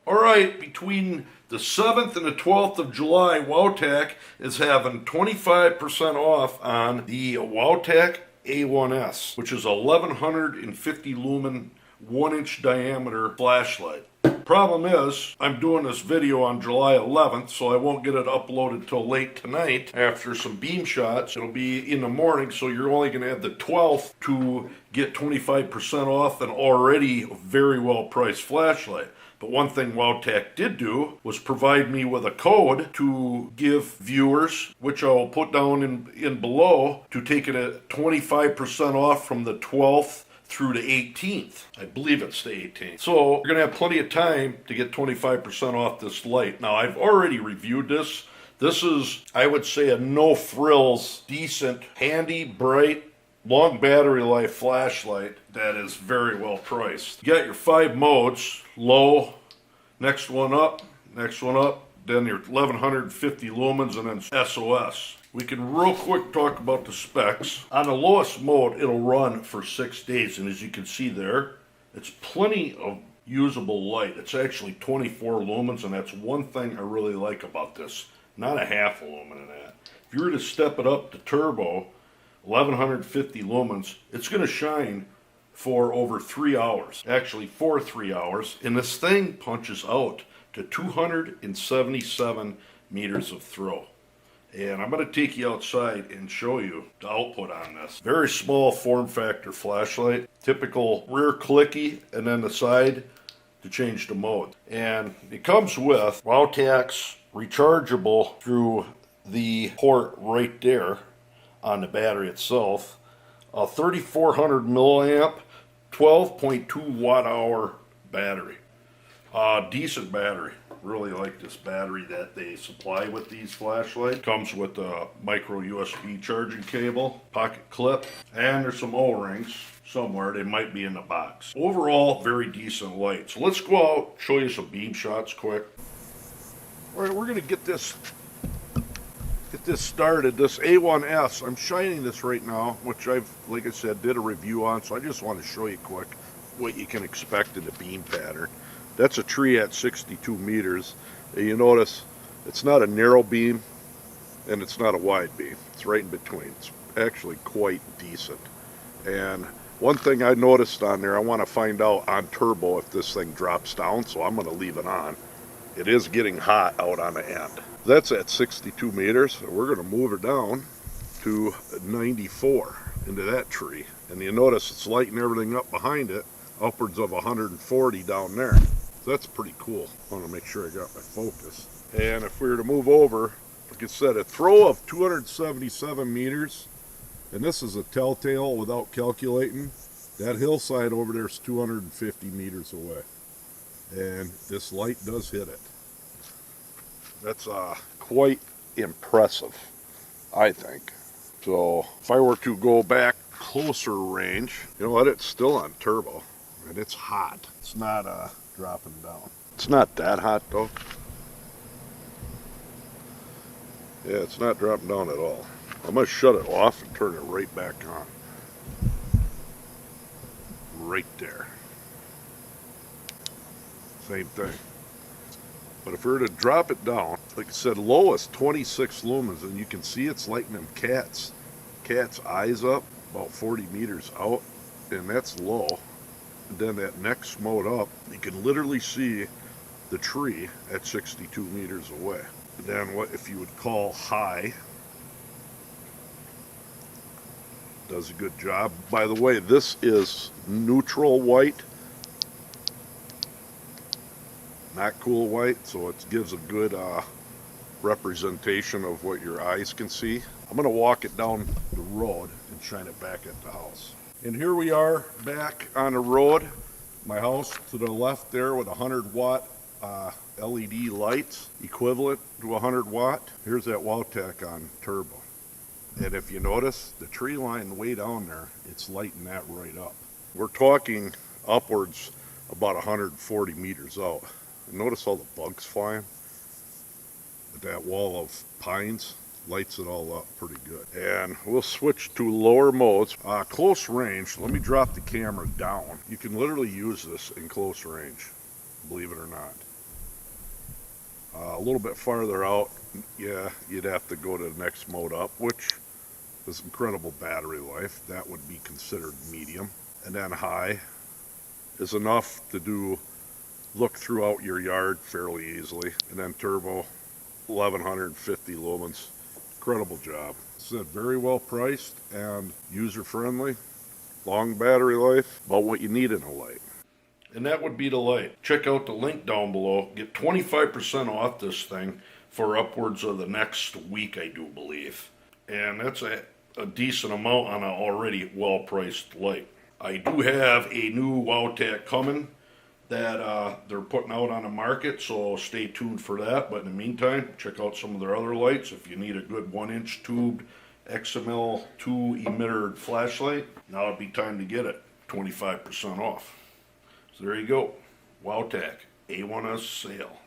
All right, between the 7th and the 12th of July, Wowtac is having 25% off on the Wowtac A1S, which is a 1150 lumen, 1-inch diameter flashlight. Problem is, I'm doing this video on July 11th, so I won't get it uploaded till late tonight after some beam shots. It'll be in the morning, so you're only going to have the 12th to get 25% off an already very well priced flashlight. But one thing Wowtac did do was provide me with a code to give viewers, which I'll put down in below, to take it at 25% off from the 12th through the 18th. I believe it's the 18th. So you're going to have plenty of time to get 25% off this light. Now, I've already reviewed this. This is, I would say, a no-frills, decent, handy, bright, long battery life flashlight that is very well priced. You got your 5 modes: low, next one up, then your 1150 lumens, and then SOS. We can real quick talk about the specs. On the lowest mode, it'll run for 6 days, and as you can see there, it's plenty of usable light. It's actually 24 lumens, and that's one thing I really like about this. Not a half a lumen in that. If you were to step it up to turbo, 1150 lumens, it's going to shine for over 3 hours. Actually, for 3 hours. And this thing punches out to 277 meters of throw. And I'm going to take you outside and show you the output on this. Very small form factor flashlight. Typical rear clicky, and then the side to change the mode. And it comes with Wowtac's rechargeable through the port right there on the battery itself. A 3400 milliamp, 12.2 watt hour battery. Decent battery. Really like this battery that they supply with these flashlights. Comes with a micro USB charging cable, pocket clip, and there's some O-rings somewhere. They might be in the box. Overall, very decent light. So let's go out, show you some beam shots quick. All right, we're gonna get this started. This A1S, I'm shining this right now, which I've, like I said, did a review on, so I just want to show you quick what you can expect in the beam pattern. That's a tree at 62 meters. And you notice it's not a narrow beam and it's not a wide beam. It's right in between. It's actually quite decent. And one thing I noticed on there, I want to find out on turbo if this thing drops down, so I'm going to leave it on. It is getting hot out on the end. That's at 62 meters. So we're going to move it down to 94 into that tree. And you notice it's lighting everything up behind it, upwards of 140 down there. So that's pretty cool. I want to make sure I got my focus. And if we were to move over, like I said, a throw of 277 meters, and this is a telltale without calculating. That hillside over there is 250 meters away. And this light does hit it. That's quite impressive, I think. So if I were to go back closer range, you know what, it's still on turbo, and it's hot. It's not dropping down. It's not that hot though. Yeah, it's not dropping down at all. I'm going to shut it off and turn it right back on. Right there. Same thing. But if we were to drop it down, like I said, low is 26 lumens, and you can see it's lighting them cat's eyes up about 40 meters out, and that's low. And then that next mode up, you can literally see the tree at 62 meters away. And then what if you would call high, does a good job. By the way, this is neutral white, not cool white, so it gives a good representation of what your eyes can see. I'm going to walk it down the road and shine it back at the house. And here we are back on the road. My house to the left there with 100 watt LED lights, equivalent to 100 watt. Here's that Wowtac on turbo. And if you notice, the tree line way down there, it's lighting that right up. We're talking upwards about 140 meters out. Notice all the bugs flying? That wall of pines lights it all up pretty good. And we'll switch to lower modes. Close range, let me drop the camera down. You can literally use this in close range, believe it or not. A little bit farther out, yeah, you'd have to go to the next mode up, which is incredible battery life. That would be considered medium. And then high is enough to look throughout your yard fairly easily. And then turbo, 1150 lumens. Incredible job. It's very well priced and user friendly. Long battery life, about what you need in a light. And that would be the light. Check out the link down below. Get 25% off this thing for upwards of the next week, I do believe. And that's a decent amount on an already well-priced light. I do have a new Wowtac coming that they're putting out on the market, so stay tuned for that. But in the meantime, check out some of their other lights. If you need a good 1-inch tubed XML 2 emitter flashlight, now would be time to get it. 25% off. So there you go. Wowtac A1S sale.